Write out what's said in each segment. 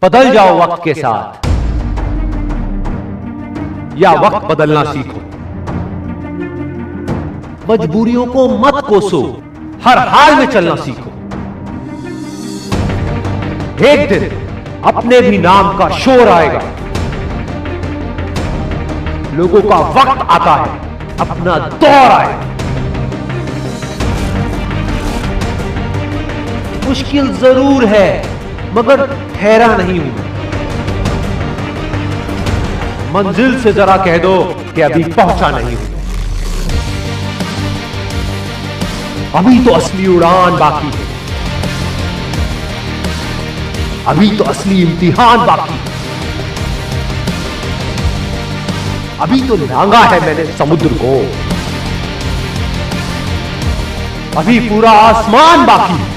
बदल जाओ वक्त के साथ या वक्त बदलना सीखो। मजबूरियों को मत कोसो, हर हाल में चलना सीखो। एक दिन अपने भी नाम का शोर आएगा, लोगों का वक्त आता है, अपना दौर आएगा। मुश्किल जरूर है मगर ठहरा नहीं हूं। मंजिल से जरा कह दो कि अभी पहुंचा नहीं हूं। अभी तो असली उड़ान बाकी है, अभी तो असली इम्तिहान बाकी है। अभी तो लांगा है मैंने समुद्र को, अभी पूरा आसमान बाकी है।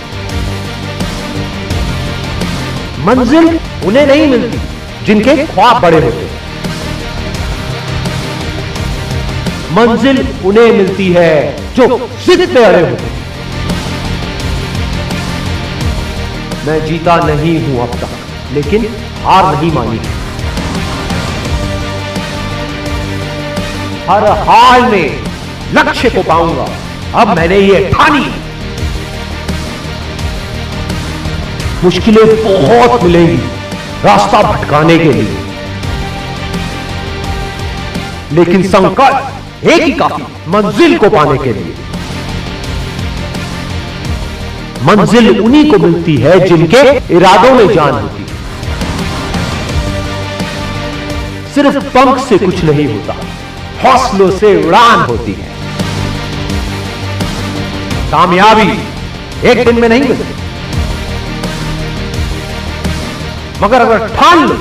मंजिल उन्हें नहीं मिलती जिनके ख्वाब बड़े होते, मंजिल उन्हें मिलती है जो जिद पे अड़े होते। मैं जीता नहीं हूं अब तक, लेकिन हार नहीं मानी। हर हाल में लक्ष्य को पाऊंगा, अब मैंने ये ठानी। मुश्किलें बहुत मिलेंगी रास्ता भटकाने के लिए, लेकिन संकल्प एक ही काफी मंजिल को पाने के लिए। मंजिल उन्हीं को मिलती है जिनके इरादों में जान होती है। सिर्फ पंख से कुछ नहीं होता, हौसलों से उड़ान होती है। कामयाबी एक दिन में नहीं मिलती, मगर अगर ठान लो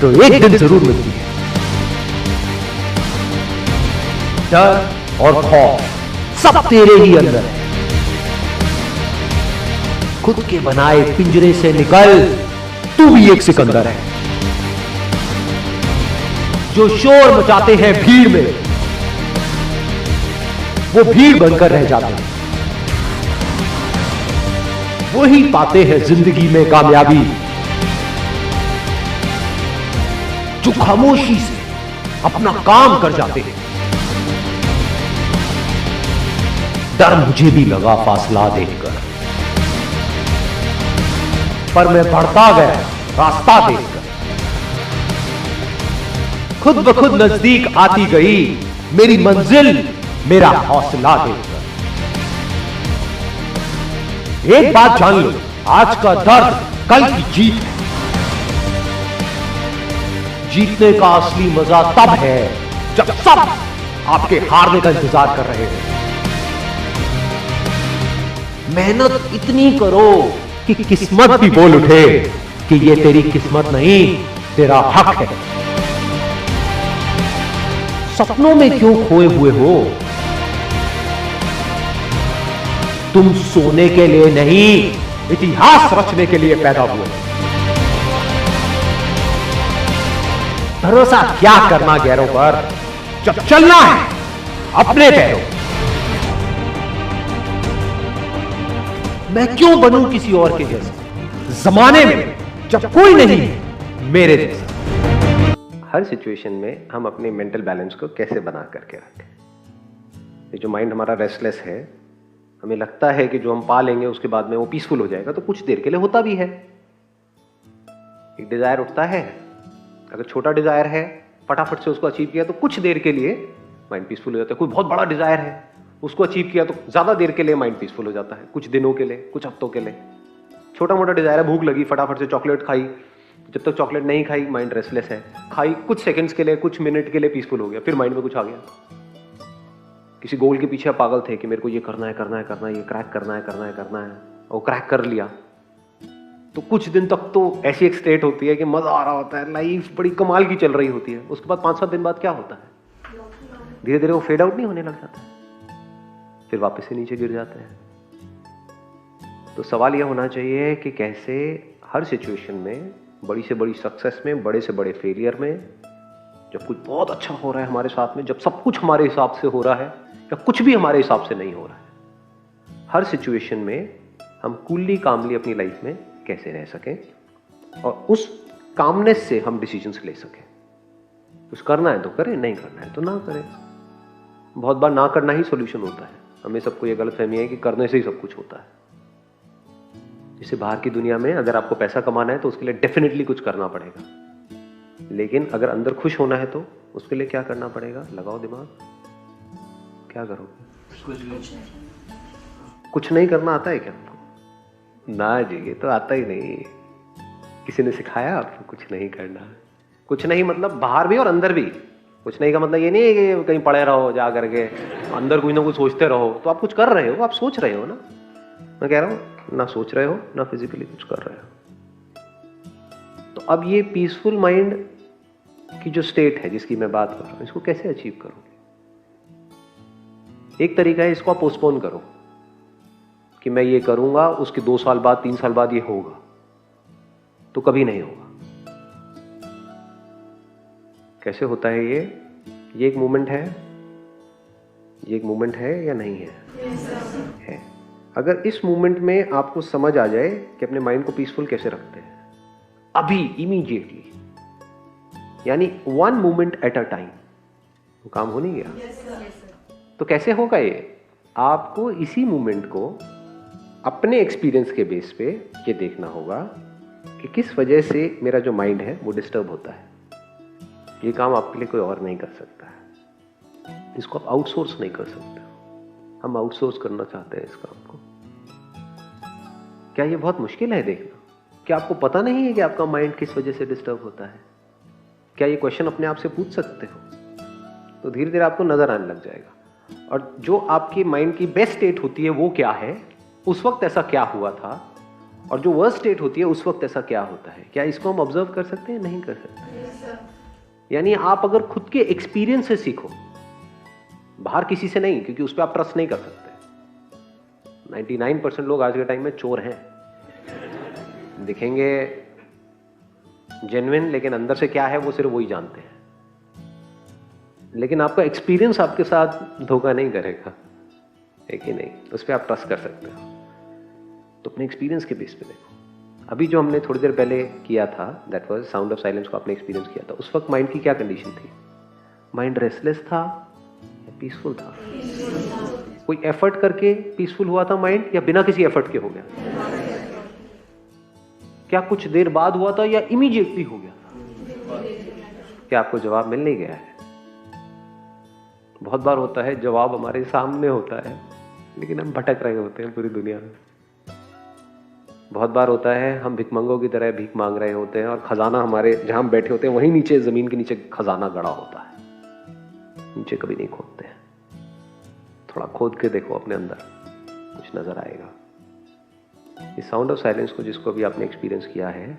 तो एक दिन जरूर मिलती है। डर और खौफ सब तेरे ही अंदर है। खुद के बनाए पिंजरे से निकल, तू भी एक सिकंदर है। जो शोर मचाते हैं भीड़ में, वो भीड़ बनकर रह जाते हैं। वही पाते हैं जिंदगी में कामयाबी जो खामोशी से अपना काम कर जाते हैं। डर मुझे भी लगा फासला देखकर, पर मैं बढ़ता गया रास्ता देखकर। खुद ब खुद नजदीक आती गई मेरी मंजिल, मेरा हौसला देखकर। एक बात जान लो, आज का दर्द कल की जीत है। जीतने का असली मजा तब है जब सब आपके हारने का इंतजार कर रहे हो। मेहनत इतनी करो कि किस्मत भी बोल उठे कि ये तेरी किस्मत नहीं, तेरा हक है। सपनों में क्यों खोए हुए हो? तुम सोने के लिए नहीं, इतिहास रचने के लिए पैदा हुए। भरोसा क्या करना गैरों पर, जब चलना है अपने पैरों। मैं क्यों बनूं किसी और के जैसा, जमाने में जब कोई नहीं मेरे जैसा। हर सिचुएशन में हम अपने मेंटल बैलेंस को कैसे बना करके रखें। ये जो माइंड हमारा रेस्टलेस है, हमें लगता है कि जो हम पा लेंगे उसके बाद में वो पीसफुल हो जाएगा, तो कुछ देर के लिए होता भी है। एक डिजायर उठता है, अगर छोटा डिजायर है फटाफट से उसको अचीव किया तो कुछ देर के लिए माइंड पीसफुल हो जाता है। कोई बहुत बड़ा डिजायर है, उसको अचीव किया तो ज्यादा देर के लिए माइंड पीसफुल हो जाता है, कुछ दिनों के लिए, कुछ हफ्तों के लिए। छोटा मोटा डिजायर है, भूख लगी फटाफट से चॉकलेट खाई, जब तक चॉकलेट नहीं खाई माइंड रेस्टलेस है। खाई कुछ सेकंड्स के लिए, कुछ मिनट के लिए पीसफुल हो गया, फिर माइंड में कुछ आ गया। किसी गोल के पीछे पागल थे कि मेरे को ये करना है, करना है, करना है, ये क्रैक करना है, करना है, करना है, और क्रैक कर लिया तो कुछ दिन तक तो ऐसी एक स्टेट होती है कि मजा आ रहा होता है, लाइफ बड़ी कमाल की चल रही होती है। उसके बाद 5-7 दिन बाद क्या होता है, धीरे धीरे वो फेड आउट नहीं होने लग जाता है, फिर वापस से नीचे गिर जाते हैं। तो सवाल यह होना चाहिए कि कैसे हर सिचुएशन में, बड़ी से बड़ी सक्सेस में, बड़े से बड़े फेलियर में, जब कुछ बहुत अच्छा हो रहा है हमारे साथ में, जब सब कुछ हमारे हिसाब से हो रहा है या कुछ भी हमारे हिसाब से नहीं हो रहा है, हर सिचुएशन में हम कूलली कामली अपनी लाइफ में कैसे रह सकें और उस कामनेस से हम डिसीजंस ले सकें। कुछ करना है तो करें, नहीं करना है तो ना करें। बहुत बार ना करना ही सॉल्यूशन होता है। हमें सबको ये गलतफहमी है कि करने से ही सब कुछ होता है। जैसे बाहर की दुनिया में अगर आपको पैसा कमाना है तो उसके लिए डेफिनेटली कुछ करना पड़ेगा, लेकिन अगर अंदर खुश होना है तो उसके लिए क्या करना पड़ेगा? लगाओ दिमाग, क्या करोगे? कुछ नहीं करना आता है क्या आपको? ना जी, ये तो आता ही नहीं। किसी ने सिखाया आपको कुछ नहीं करना? कुछ नहीं मतलब बाहर भी और अंदर भी। कुछ नहीं का मतलब ये नहीं है कि कहीं पड़े रहो जा करके, अंदर कुछ ना कुछ सोचते रहो। तो आप कुछ कर रहे हो, आप सोच रहे हो ना। मैं कह रहा हूं ना सोच रहे हो ना फिजिकली कुछ कर रहे हो। तो अब ये पीसफुल माइंड की जो स्टेट है जिसकी मैं बात कर रहा हूं, इसको कैसे अचीव करोगे? एक तरीका है, इसको आप पोस्टपोन करो कि मैं ये करूंगा, उसके 2 साल बाद 3 साल बाद ये होगा, तो कभी नहीं होगा। कैसे होता है ये एक मूवमेंट है, ये एक मूवमेंट है या नहीं है? है। अगर इस मूवमेंट में आपको समझ आ जाए कि अपने माइंड को पीसफुल कैसे रखते हैं अभी इमीडिएटली, यानी 1 मूवमेंट एट अ टाइम, वो काम हो नहीं गया। तो कैसे होगा ये? आपको इसी मूवमेंट को अपने एक्सपीरियंस के बेस पे ये देखना होगा कि किस वजह से मेरा जो माइंड है वो डिस्टर्ब होता है। ये काम आपके लिए कोई और नहीं कर सकता है। इसको आप आउटसोर्स नहीं कर सकते। हम आउटसोर्स करना चाहते हैं इस काम को। क्या ये बहुत मुश्किल है देखना? क्या आपको पता नहीं है कि आपका माइंड किस वजह से डिस्टर्ब होता है? क्या ये क्वेश्चन अपने आप से पूछ सकते हो? तो धीरे धीरे आपको नजर आने लग जाएगा। और जो आपके माइंड की बेस्ट स्टेट होती है वो क्या है, उस वक्त ऐसा क्या हुआ था, और जो वर्स्ट स्टेट होती है उस वक्त ऐसा क्या होता है। क्या इसको हम ऑब्जर्व कर सकते हैं? नहीं कर सकते। यानी आप अगर खुद के एक्सपीरियंस से सीखो, बाहर किसी से नहीं, क्योंकि उस पर आप ट्रस्ट नहीं कर सकते। 99% लोग आज के टाइम में चोर हैं, दिखेंगे जेन्युइन, लेकिन अंदर से क्या है वो सिर्फ वही जानते हैं। लेकिन आपका एक्सपीरियंस आपके साथ धोखा नहीं करेगा, है कि नहीं? उस पर आप ट्रस्ट कर सकते हो। तो अपने एक्सपीरियंस के बेस पे देखो। अभी जो हमने थोड़ी देर पहले किया था, that was sound of silence को आपने एक्सपीरियंस किया था, उस वक्त माइंड की क्या कंडीशन थी? माइंड रेस्टलेस था या पीसफुल था? कोई एफर्ट करके पीसफुल हुआ था माइंड, या बिना किसी एफर्ट के हो गया? क्या कुछ देर बाद हुआ था या इमीडिएटली हो गया? क्या आपको जवाब मिल नहीं गया है? बहुत बार होता है जवाब हमारे सामने होता है, लेकिन हम भटक रहे होते हैं पूरी दुनिया में। बहुत बार होता है हम भिखमंगों की तरह भीख मांग रहे होते हैं, और खजाना हमारे जहां हम बैठे होते हैं वहीं नीचे, जमीन के नीचे खजाना गड़ा होता है। नीचे कभी नहीं खोदते हैं। थोड़ा खोद के देखो अपने अंदर, कुछ नजर आएगा। इस साउंड ऑफ साइलेंस को जिसको भी आपने एक्सपीरियंस किया है,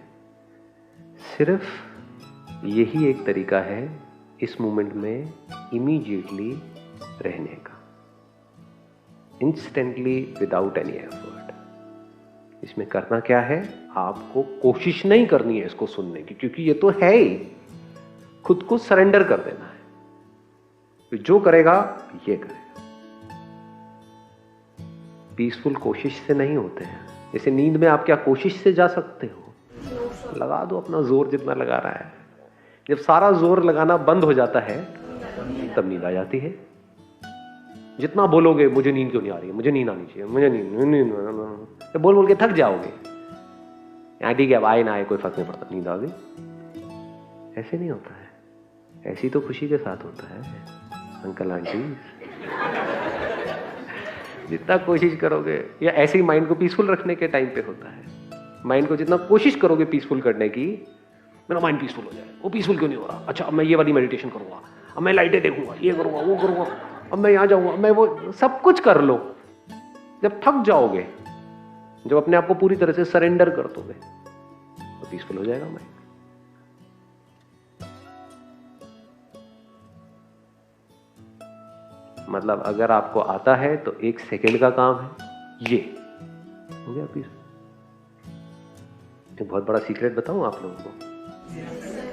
सिर्फ यही एक तरीका है इस मोमेंट में इमीडिएटली रहने का, इंस्टेंटली, विदाउट एनी एफर्ट। इसमें करना क्या है? आपको कोशिश नहीं करनी है इसको सुनने की, क्योंकि ये तो है ही। खुद को सरेंडर कर देना है। जो करेगा ये करेगा। पीसफुल कोशिश से नहीं होते हैं। जैसे नींद में आप क्या कोशिश से जा सकते हो? लगा दो अपना जोर जितना लगा रहा है। जब सारा जोर लगाना बंद हो जाता है तब नींद आ जाती है। जितना बोलोगे मुझे नींद क्यों नहीं आ रही है, मुझे नींद आनी चाहिए, मुझे नींद, तो बोल बोल के थक जाओगे। ठीक है, अब आए ना आए कोई फर्क नहीं पड़ता, नींद आ गई। ऐसे नहीं होता है। ऐसी तो खुशी के साथ होता है अंकल आंटी। जितना कोशिश करोगे, या ऐसे ही माइंड को पीसफुल रखने के टाइम पे होता है। माइंड को जितना कोशिश करोगे पीसफुल करने की, मेरा माइंड पीसफुल हो जाए। वो पीसफुल क्यों नहीं हो रहा? अच्छा, अब मैं ये वाली मेडिटेशन करूंगा, अब मैं लाइटें देखूंगा, ये करूंगा, वो करूंगा, अब मैं यहां जाऊंगा, मैं वो सब कुछ कर लो। जब थक जाओगे, जब अपने आप को पूरी तरह से सरेंडर कर दोगे, तो पीसफुल हो जाएगा माइंड। मतलब अगर आपको आता है तो 1 सेकंड का काम है, ये हो गया पीसफुल। एक बहुत बड़ा सीक्रेट बताऊं आप लोगों को?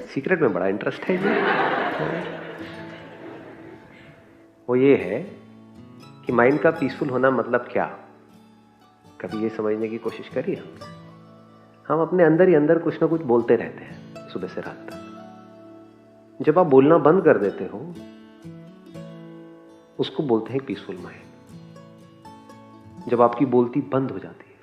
सीक्रेट में बड़ा इंटरेस्ट है वो ये है कि माइंड का पीसफुल होना मतलब क्या। कभी ये समझने की कोशिश करिए। हम अपने अंदर ही अंदर कुछ ना कुछ बोलते रहते हैं, सुबह से रात तक। जब आप बोलना बंद कर देते हो, उसको बोलते हैं पीसफुल माइंड। जब आपकी बोलती बंद हो जाती है,